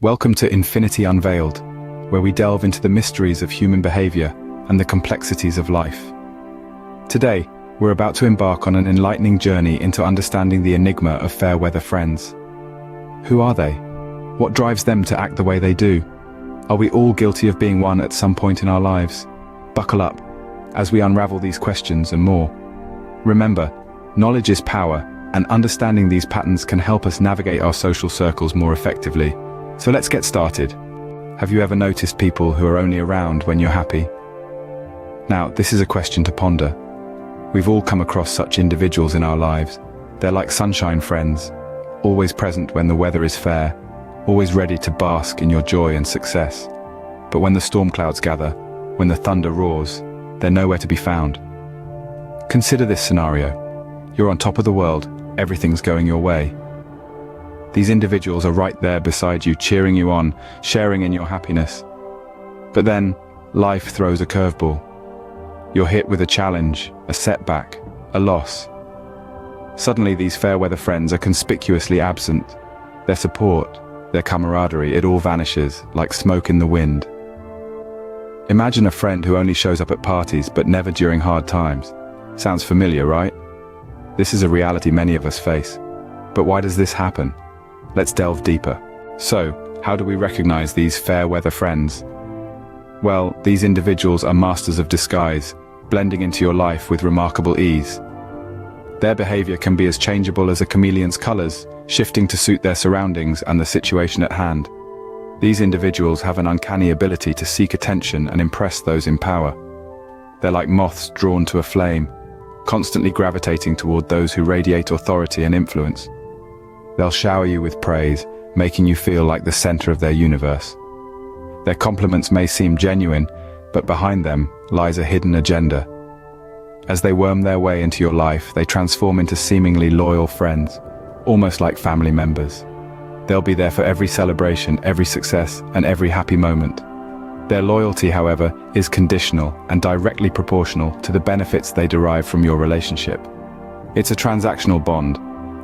Welcome to Infinity Unveiled, where we delve into the mysteries of human behavior and the complexities of life. Today, we're about to embark on an enlightening journey into understanding the enigma of fair-weather friends. Who are they? What drives them to act the way they do? Are we all guilty of being one at some point in our lives? Buckle up, as we unravel these questions and more. Remember, knowledge is power, and understanding these patterns can help us navigate our social circles more effectively. So let's get started. Have you ever noticed people who are only around when you're happy? Now, this is a question to ponder. We've all come across such individuals in our lives. They're like sunshine friends, always present when the weather is fair, always ready to bask in your joy and success. But when the storm clouds gather, when the thunder roars, they're nowhere to be found. Consider this scenario. You're on top of the world, everything's going your way. These individuals are right there beside you, cheering you on, sharing in your happiness. But then, life throws a curveball. You're hit with a challenge, a setback, a loss. Suddenly these fair-weather friends are conspicuously absent. Their support, their camaraderie, it all vanishes like smoke in the wind. Imagine a friend who only shows up at parties but never during hard times. Sounds familiar, right? This is a reality many of us face. But why does this happen? Let's delve deeper. So, how do we recognize these fair-weather friends? Well, these individuals are masters of disguise, blending into your life with remarkable ease. Their behavior can be as changeable as a chameleon's colors, shifting to suit their surroundings and the situation at hand. These individuals have an uncanny ability to seek attention and impress those in power. They're like moths drawn to a flame, constantly gravitating toward those who radiate authority and influence. They'll shower you with praise, making you feel like the center of their universe. Their compliments may seem genuine, but behind them lies a hidden agenda. As they worm their way into your life, they transform into seemingly loyal friends, almost like family members. They'll be there for every celebration, every success, and every happy moment. Their loyalty, however, is conditional and directly proportional to the benefits they derive from your relationship. It's a transactional bond,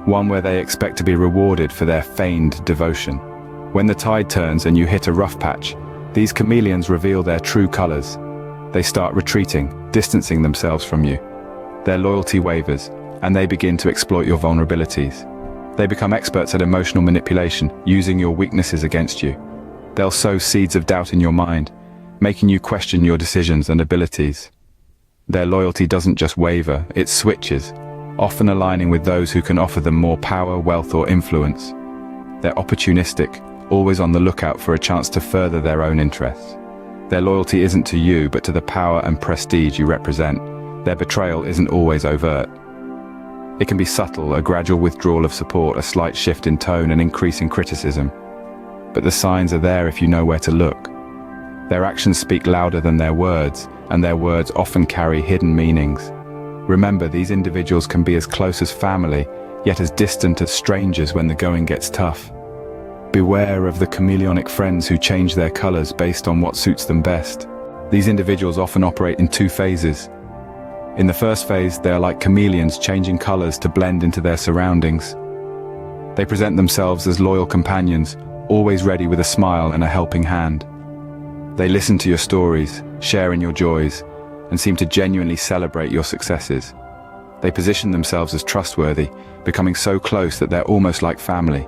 one where they expect to be rewarded for their feigned devotion. When the tide turns and you hit a rough patch, these chameleons reveal their true colors. They start retreating, distancing themselves from you. Their loyalty wavers, and they begin to exploit your vulnerabilities. They become experts at emotional manipulation, using your weaknesses against you. They'll sow seeds of doubt in your mind, making you question your decisions and abilities. Their loyalty doesn't just waver, it switches, often aligning with those who can offer them more power, wealth, or influence. They're opportunistic, always on the lookout for a chance to further their own interests. Their loyalty isn't to you, but to the power and prestige you represent. Their betrayal isn't always overt. It can be subtle, a gradual withdrawal of support, a slight shift in tone, an increase in criticism. But the signs are there if you know where to look. Their actions speak louder than their words, and their words often carry hidden meanings. Remember, these individuals can be as close as family, yet as distant as strangers when the going gets tough. Beware of the chameleonic friends who change their colors based on what suits them best. These individuals often operate in two phases. In the first phase, they are like chameleons changing colors to blend into their surroundings. They present themselves as loyal companions, always ready with a smile and a helping hand. They listen to your stories, share in your joys, and seem to genuinely celebrate your successes. They position themselves as trustworthy, becoming so close that they're almost like family.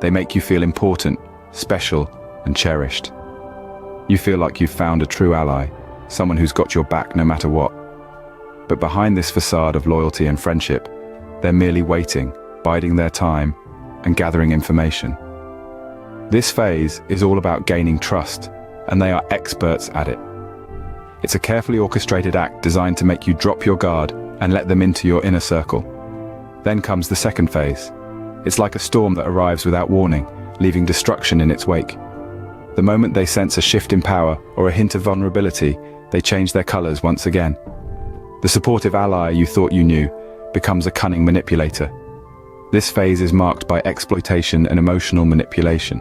They make you feel important, special, and cherished. You feel like you've found a true ally, someone who's got your back no matter what. But behind this facade of loyalty and friendship, they're merely waiting, biding their time, and gathering information. This phase is all about gaining trust, and they are experts at it. It's a carefully orchestrated act designed to make you drop your guard and let them into your inner circle. Then comes the second phase. It's like a storm that arrives without warning, leaving destruction in its wake. The moment they sense a shift in power or a hint of vulnerability, they change their colors once again. The supportive ally you thought you knew becomes a cunning manipulator. This phase is marked by exploitation and emotional manipulation.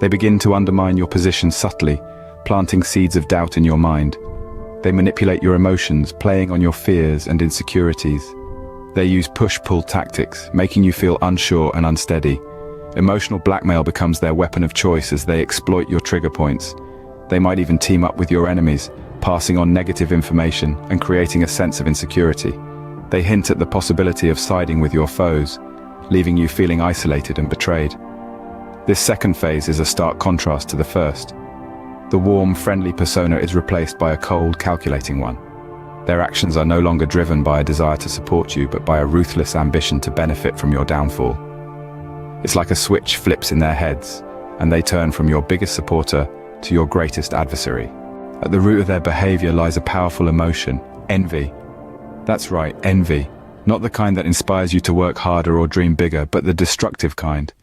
They begin to undermine your position subtly, planting seeds of doubt in your mind. They manipulate your emotions, playing on your fears and insecurities. They use push-pull tactics, making you feel unsure and unsteady. Emotional blackmail becomes their weapon of choice as they exploit your trigger points. They might even team up with your enemies, passing on negative information and creating a sense of insecurity. They hint at the possibility of siding with your foes, leaving you feeling isolated and betrayed. This second phase is a stark contrast to the first. The warm, friendly persona is replaced by a cold, calculating one. Their actions are no longer driven by a desire to support you, but by a ruthless ambition to benefit from your downfall. It's like a switch flips in their heads, and they turn from your biggest supporter to your greatest adversary. At the root of their behavior lies a powerful emotion, envy. That's right, envy. Not the kind that inspires you to work harder or dream bigger, but the destructive kind.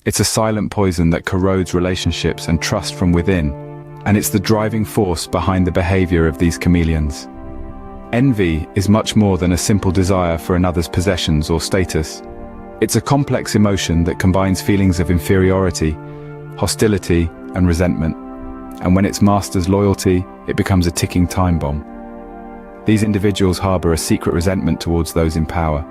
It's a silent poison that corrodes relationships and trust from within, and it's the driving force behind the behavior of these chameleons. Envy is much more than a simple desire for another's possessions or status. It's a complex emotion that combines feelings of inferiority, hostility, and resentment. And when it masters loyalty, it becomes a ticking time bomb. These individuals harbor a secret resentment towards those in power.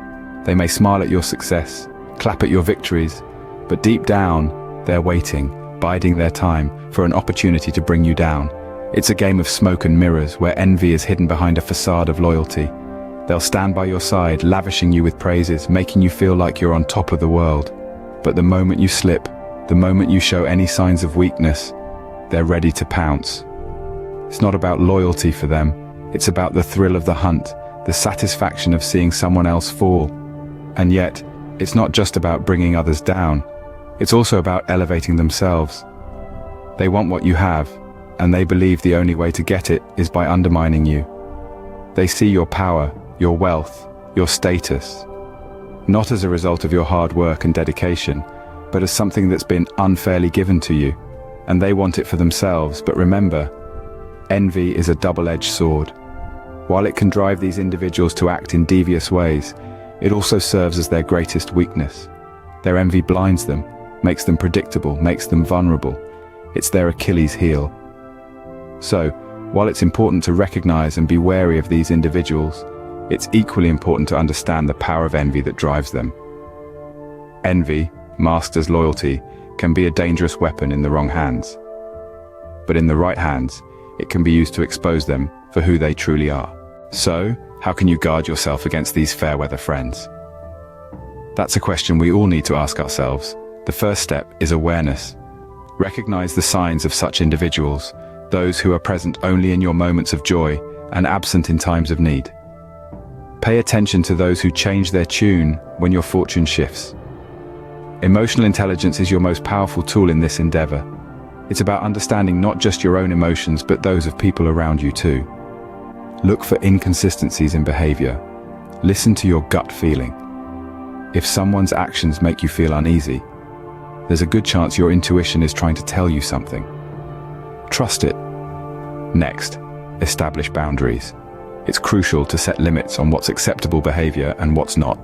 They may smile at your success, clap at your victories, but deep down, they're waiting, biding their time for an opportunity to bring you down. It's a game of smoke and mirrors where envy is hidden behind a facade of loyalty. They'll stand by your side, lavishing you with praises, making you feel like you're on top of the world. But the moment you slip, the moment you show any signs of weakness, they're ready to pounce. It's not about loyalty for them. It's about the thrill of the hunt, the satisfaction of seeing someone else fall. And yet, it's not just about bringing others down. It's also about elevating themselves. They want what you have, and they believe the only way to get it is by undermining you. They see your power, your wealth, your status, not as a result of your hard work and dedication, but as something that's been unfairly given to you, and they want it for themselves. But remember, envy is a double-edged sword. While it can drive these individuals to act in devious ways, it also serves as their greatest weakness. Their envy blinds them, makes them predictable, makes them vulnerable. It's their Achilles heel. So, while it's important to recognize and be wary of these individuals, it's equally important to understand the power of envy that drives them. Envy, masked as loyalty, can be a dangerous weapon in the wrong hands. But in the right hands, it can be used to expose them for who they truly are. So, how can you guard yourself against these fair-weather friends? That's a question we all need to ask ourselves. The first step is awareness. Recognize the signs of such individuals, those who are present only in your moments of joy and absent in times of need. Pay attention to those who change their tune when your fortune shifts. Emotional intelligence is your most powerful tool in this endeavor. It's about understanding not just your own emotions, but those of people around you too. Look for inconsistencies in behavior. Listen to your gut feeling. If someone's actions make you feel uneasy, there's a good chance your intuition is trying to tell you something. Trust it. Next, establish boundaries. It's crucial to set limits on what's acceptable behavior and what's not.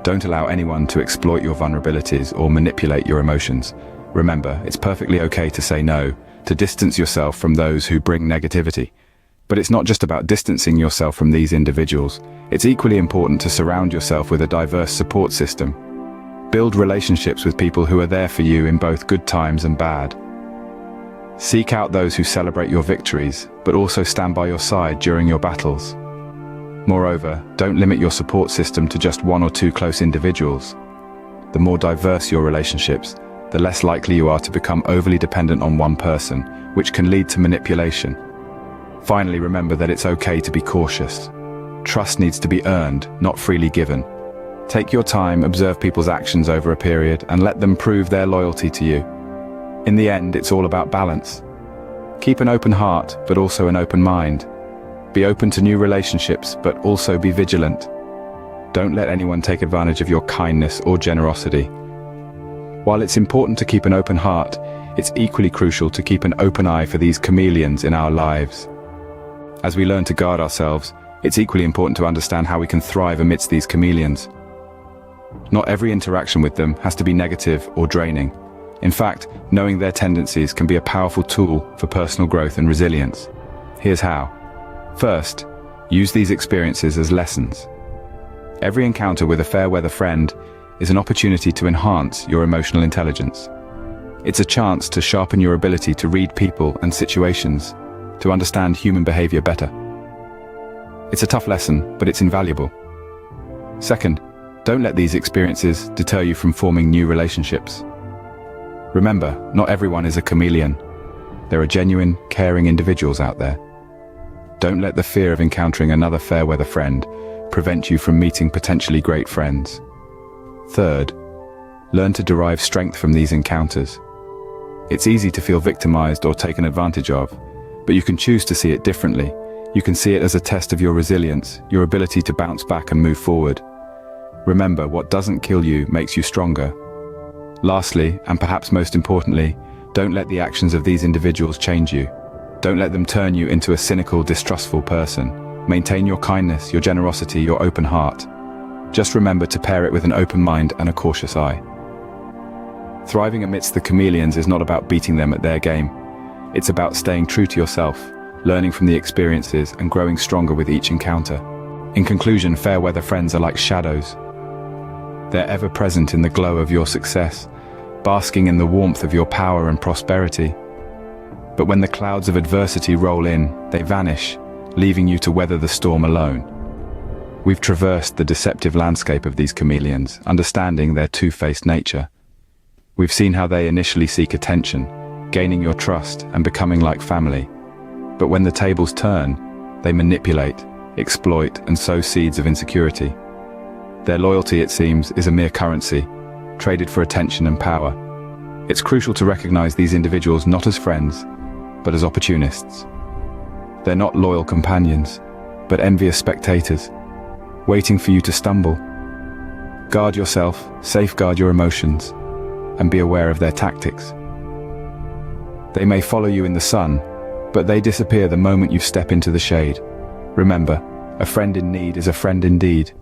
Don't allow anyone to exploit your vulnerabilities or manipulate your emotions. Remember, it's perfectly okay to say no, to distance yourself from those who bring negativity. But it's not just about distancing yourself from these individuals. It's equally important to surround yourself with a diverse support system. Build relationships with people who are there for you in both good times and bad. Seek out those who celebrate your victories, but also stand by your side during your battles. Moreover, don't limit your support system to just one or two close individuals. The more diverse your relationships, the less likely you are to become overly dependent on one person, which can lead to manipulation. Finally, remember that it's okay to be cautious. Trust needs to be earned, not freely given. Take your time, observe people's actions over a period, and let them prove their loyalty to you. In the end, it's all about balance. Keep an open heart, but also an open mind. Be open to new relationships, but also be vigilant. Don't let anyone take advantage of your kindness or generosity. While it's important to keep an open heart, it's equally crucial to keep an open eye for these chameleons in our lives. As we learn to guard ourselves, it's equally important to understand how we can thrive amidst these chameleons. Not every interaction with them has to be negative or draining. In fact, knowing their tendencies can be a powerful tool for personal growth and resilience. Here's how. First, use these experiences as lessons. Every encounter with a fair-weather friend is an opportunity to enhance your emotional intelligence. It's a chance to sharpen your ability to read people and situations, to understand human behavior better. It's a tough lesson, but it's invaluable. Second, don't let these experiences deter you from forming new relationships. Remember, not everyone is a chameleon. There are genuine, caring individuals out there. Don't let the fear of encountering another fair-weather friend prevent you from meeting potentially great friends. Third, learn to derive strength from these encounters. It's easy to feel victimized or taken advantage of, but you can choose to see it differently. You can see it as a test of your resilience, your ability to bounce back and move forward. Remember, what doesn't kill you makes you stronger. Lastly, and perhaps most importantly, don't let the actions of these individuals change you. Don't let them turn you into a cynical, distrustful person. Maintain your kindness, your generosity, your open heart. Just remember to pair it with an open mind and a cautious eye. Thriving amidst the chameleons is not about beating them at their game. It's about staying true to yourself, learning from the experiences and growing stronger with each encounter. In conclusion, fair-weather friends are like shadows. They're ever present in the glow of your success, basking in the warmth of your power and prosperity. But when the clouds of adversity roll in, they vanish, leaving you to weather the storm alone. We've traversed the deceptive landscape of these chameleons, understanding their two-faced nature. We've seen how they initially seek attention, gaining your trust and becoming like family. But when the tables turn, they manipulate, exploit, and sow seeds of insecurity. Their loyalty, it seems, is a mere currency, traded for attention and power. It's crucial to recognize these individuals not as friends, but as opportunists. They're not loyal companions, but envious spectators, waiting for you to stumble. Guard yourself, safeguard your emotions, and be aware of their tactics. They may follow you in the sun, but they disappear the moment you step into the shade. Remember, a friend in need is a friend indeed.